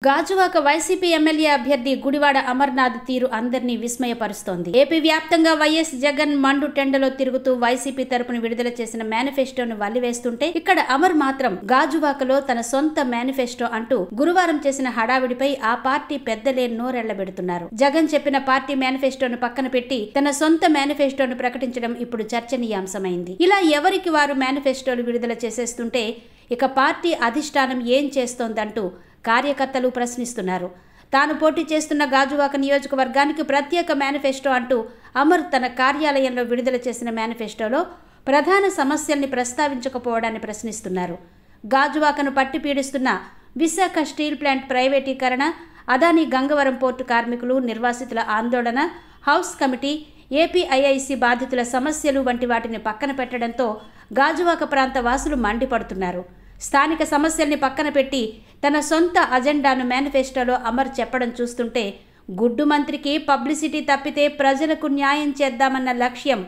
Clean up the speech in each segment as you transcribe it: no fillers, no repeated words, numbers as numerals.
Gajuwaka YCP MLA అభ్యర్థి గుడివాడ అమర్నాథ్ తీరు అందరినీ విస్మయపరుస్తోంది. ఏపీ వ్యాప్తంగా వైఎస్ జగన్ మండు టెండలో తిరుగుతూ వైసీపీ తరపున విడుదల చేసిన మేనిఫెస్టోను వల్లివేస్తుంటే ఇక్కడ అమర్ మాత్రం గాజువాకలో తన సొంత మేనిఫెస్టో అంటూ గురువారం చేసిన హడావిడిపై ఆ పార్టీ పెద్దలే నోరెళ్లబెడుతున్నారు. జగన్ చెప్పిన పార్టీ మేనిఫెస్టోను పక్కన పెట్టి తన సొంత మేనిఫెస్టోను ప్రకటించడం ఇప్పుడు చర్చనీయాంశమైంది. ఇలా ఎవరికి వారు మేనిఫెస్టోలు విడుదల చేసేస్తుంటే ఇక పార్టీ అధిష్టానం ఏం చేస్తోందంటూ కార్యకర్తలు ప్రశ్నిస్తున్నారు. తాను పోటీ చేస్తున్న గాజువాక నియోజకవర్గానికి ప్రత్యేక మేనిఫెస్టో అంటూ అమర్ తన కార్యాలయంలో విడుదల చేసిన మేనిఫెస్టోలో ప్రధాన సమస్యల్ని ప్రస్తావించకపోవడాన్ని ప్రశ్నిస్తున్నారు. గాజువాకను పట్టి పీడిస్తున్న విశాఖ స్టీల్ ప్లాంట్ ప్రైవేటీకరణ, అదానీ గంగవరం పోర్టు కార్మికులు, నిర్వాసితుల ఆందోళన, హౌస్ కమిటీ, ఏపీఐఐసి బాధితుల సమస్యలు వంటి వాటిని పక్కన పెట్టడంతో గాజువాక ప్రాంత వాసులు మండిపడుతున్నారు. స్థానిక సమస్యల్ని పక్కన పెట్టి తన సొంత అజెండాను మేనిఫెస్టోలో అమర్ చెప్పడం చూస్తుంటే గుడ్డు మంత్రికి పబ్లిసిటీ తప్పితే ప్రజలకు న్యాయం చేద్దామన్న లక్ష్యం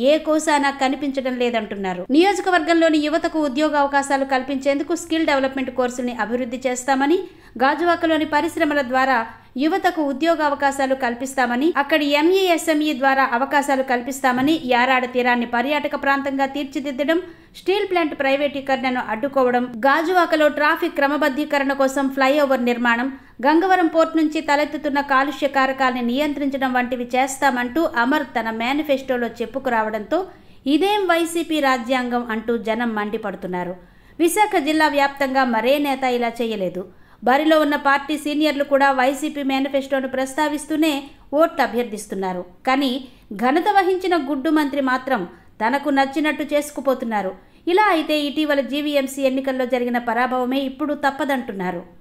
ఏ కోసానా కనిపించడం లేదంటున్నారు. నియోజకవర్గంలోని యువతకు ఉద్యోగ అవకాశాలు కల్పించేందుకు స్కిల్ డెవలప్మెంట్ కోర్సుల్ని అభివృద్ధి చేస్తామని, గాజువాకలోని పరిశ్రమల ద్వారా యువతకు ఉద్యోగ అవకాశాలు కల్పిస్తామని, అక్కడి ఎంఈఎస్ఎంఈ ద్వారా అవకాశాలు కల్పిస్తామని, యారాడ తీరాన్ని పర్యాటక ప్రాంతంగా తీర్చిదిద్దడం, స్టీల్ ప్లాంట్ ప్రైవేటీకరణను అడ్డుకోవడం, గాజువాకలో ట్రాఫిక్ క్రమబద్ధీకరణ కోసం ఫ్లైఓవర్ నిర్మాణం, గంగవరం పోర్ట్ నుంచి తలెత్తుతున్న కాలుష్య కారకాల్ని నియంత్రించడం వంటివి చేస్తామంటూ అమర్ తన మేనిఫెస్టోలో చెప్పుకురావడంతో ఇదేం వైసీపీ రాజ్యాంగం అంటూ జనం మండిపడుతున్నారు. విశాఖ జిల్లా వ్యాప్తంగా మరే నేత ఇలా చేయలేదు. బరిలో ఉన్న పార్టీ సీనియర్లు కూడా వైసీపీ మేనిఫెస్టోను ప్రస్తావిస్తూనే ఓట్లు అభ్యర్థిస్తున్నారు. కానీ ఘనత వహించిన గుడ్డు మంత్రి మాత్రం తనకు నచ్చినట్టు చేసుకుపోతున్నారు. ఇలా అయితే ఇటీవల జీవీఎంసీ ఎన్నికల్లో జరిగిన పరాభవమే ఇప్పుడు తప్పదంటున్నారు.